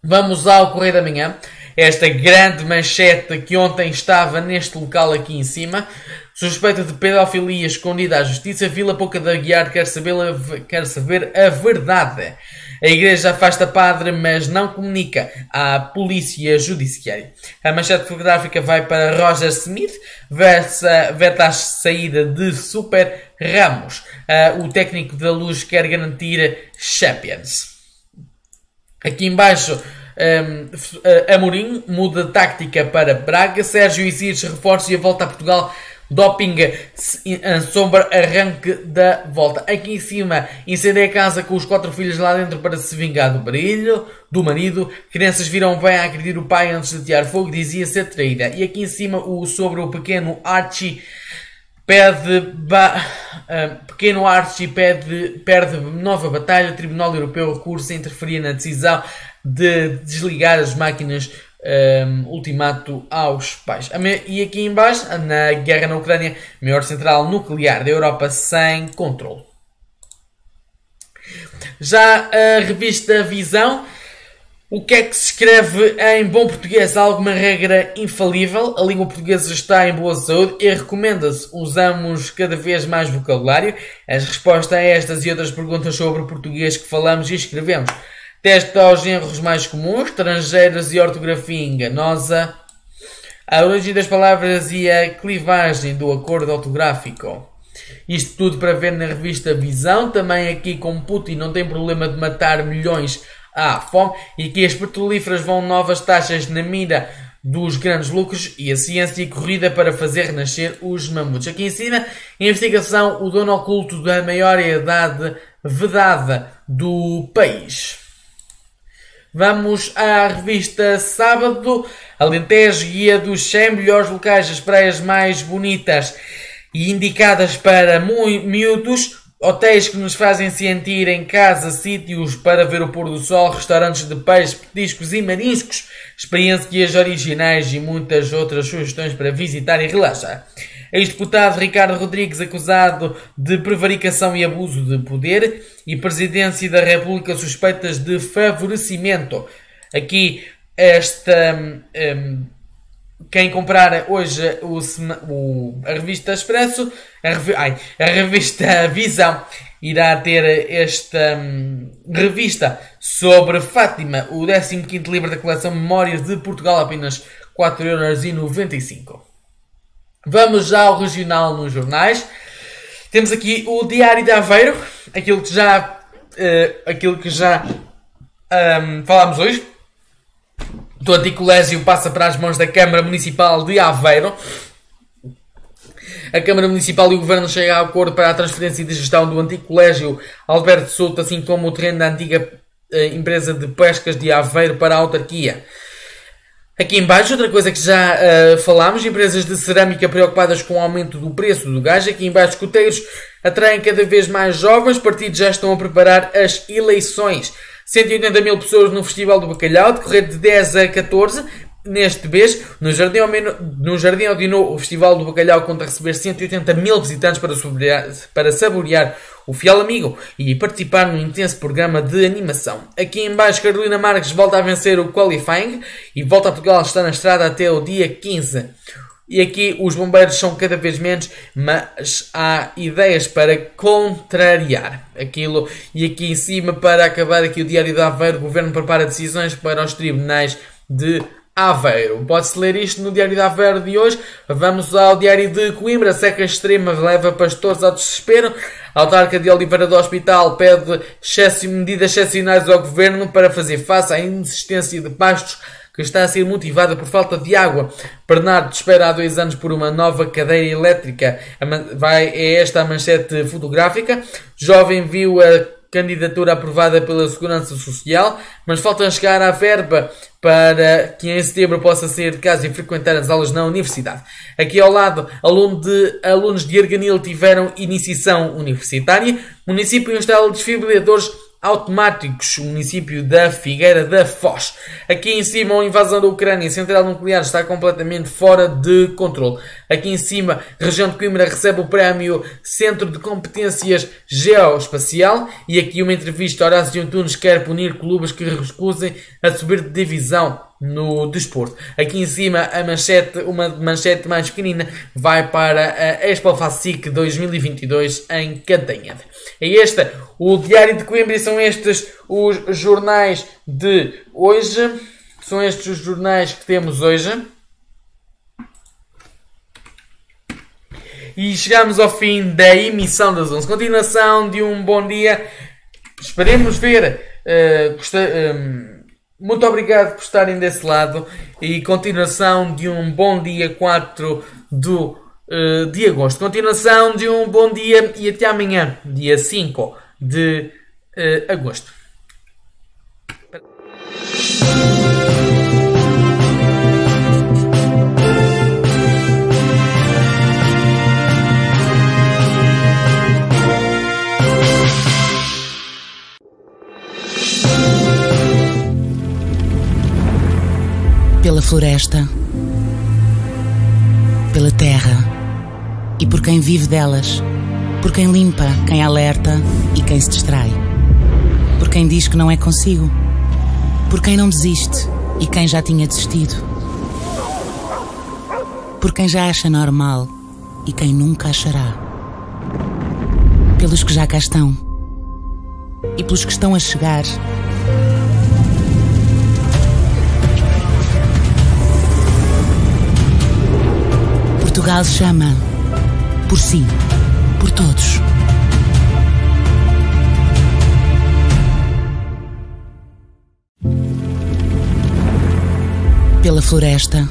Vamos ao Correio da Manhã. Esta grande manchete que ontem estava neste local aqui em cima. Suspeita de pedofilia escondida à justiça. Vila Pouca da Aguiar quer saber a verdade. A igreja afasta padre, mas não comunica à polícia judiciária. A manchete fotográfica vai para Roger Smith. Veta a saída de Super Ramos. O técnico da Luz quer garantir Champions. Aqui embaixo, Amorim muda de tática para Braga. Sérgio Isidros reforça e a volta a Portugal. Doping assombra arranque da volta. Aqui em cima, incendeia a casa com os 4 filhos lá dentro para se vingar do marido. Crianças viram bem a agredir o pai antes de atear fogo, dizia ser traída. E aqui em cima, sobre o pequeno Archie perde nova batalha. O Tribunal Europeu recurso interferia na decisão de desligar as máquinas. Ultimato aos pais. E aqui em baixo, na guerra na Ucrânia, maior central nuclear da Europa sem controle. Já a revista Visão, o que é que se escreve em bom português? Há alguma regra infalível? A língua portuguesa está em boa saúde e recomenda-se. Usamos cada vez mais vocabulário. As respostas a estas e outras perguntas sobre o português que falamos e escrevemos. Teste aos genros mais comuns, estrangeiros e ortografia enganosa. A origem das palavras e a clivagem do acordo ortográfico. Isto tudo para ver na revista Visão. Também aqui com Putin não tem problema de matar milhões à fome. E aqui as petrolíferas vão novas taxas na mira dos grandes lucros e a ciência corrida para fazer renascer os mamutos. Aqui em cima, investigação, o dono oculto da maior idade vedada do país. Vamos à revista Sábado. Alentejo, guia dos 100 melhores locais, as praias mais bonitas e indicadas para miúdos, hotéis que nos fazem sentir em casa, sítios para ver o pôr do sol, restaurantes de peixe, petiscos e mariscos, experiências originais e muitas outras sugestões para visitar e relaxar. Ex-deputado Ricardo Rodrigues acusado de prevaricação e abuso de poder e Presidência da República suspeitas de favorecimento. Aqui quem comprar hoje a revista Expresso, a revista Visão, irá ter esta revista sobre Fátima, o 15º livro da coleção Memórias de Portugal, apenas 4,95€. Vamos já ao regional nos jornais. Temos aqui o Diário de Aveiro, aquilo que já falámos hoje. O antigo colégio passa para as mãos da Câmara Municipal de Aveiro. A Câmara Municipal e o Governo chegam a acordo para a transferência de gestão do antigo colégio Alberto Souto, assim como o terreno da antiga empresa de pescas de Aveiro para a autarquia. Aqui em baixo, outra coisa que já falámos, empresas de cerâmica preocupadas com o aumento do preço do gás. Aqui em baixo, escuteiros atraem cada vez mais jovens, partidos já estão a preparar as eleições. 180 mil pessoas no Festival do Bacalhau, decorrer de 10 a 14. Neste mês, no Jardim Odinô, o Festival do Bacalhau conta receber 180 mil visitantes para saborear o fiel amigo e participar num intenso programa de animação. Aqui em baixo, Carolina Marques volta a vencer o qualifying e volta a Portugal, está na estrada até o dia 15. E aqui os bombeiros são cada vez menos, mas há ideias para contrariar aquilo. E aqui em cima, para acabar aqui o Diário de Aveiro, o Governo prepara decisões para os tribunais de Aveiro. Pode-se ler isto no Diário de Aveiro de hoje. Vamos ao Diário de Coimbra. Seca extrema leva pastores ao desespero. A autarca de Oliveira do Hospital pede medidas excepcionais ao Governo para fazer face à inexistência de pastos que está a ser motivada por falta de água. Bernardo espera há 2 anos por uma nova cadeira elétrica. É esta a manchete fotográfica. Jovem viu a candidatura aprovada pela Segurança Social, mas falta chegar à verba para que em setembro possa sair de casa e frequentar as aulas na universidade. Aqui ao lado, alunos de Arganil tiveram iniciação universitária. O município instala desfibriladores automáticos, o município da Figueira da Foz. Aqui em cima, a invasão da Ucrânia, a central nuclear está completamente fora de controle. Aqui em cima, a região de Coimbra recebe o prémio Centro de Competências Geoespacial. E aqui uma entrevista, Horácio Antunes quer punir clubes que recusem a subir de divisão no desporto. Aqui em cima, uma manchete mais pequenina, vai para a Expo Facic 2022 em Cantanhede. É o Diário de Coimbra, e são estes os jornais de hoje. São estes os jornais que temos hoje. E chegamos ao fim da emissão das 11. Continuação de um bom dia. Esperemos ver. Muito obrigado por estarem desse lado. E continuação de um bom dia 4 de agosto. Continuação de um bom dia e até amanhã, dia 5 de agosto. Pela floresta, pela terra e por quem vive delas, por quem limpa, quem alerta e quem se distrai, por quem diz que não é consigo, por quem não desiste e quem já tinha desistido, por quem já acha normal e quem nunca achará, pelos que já cá estão e pelos que estão a chegar. Portugal chama por si, por todos. Pela floresta,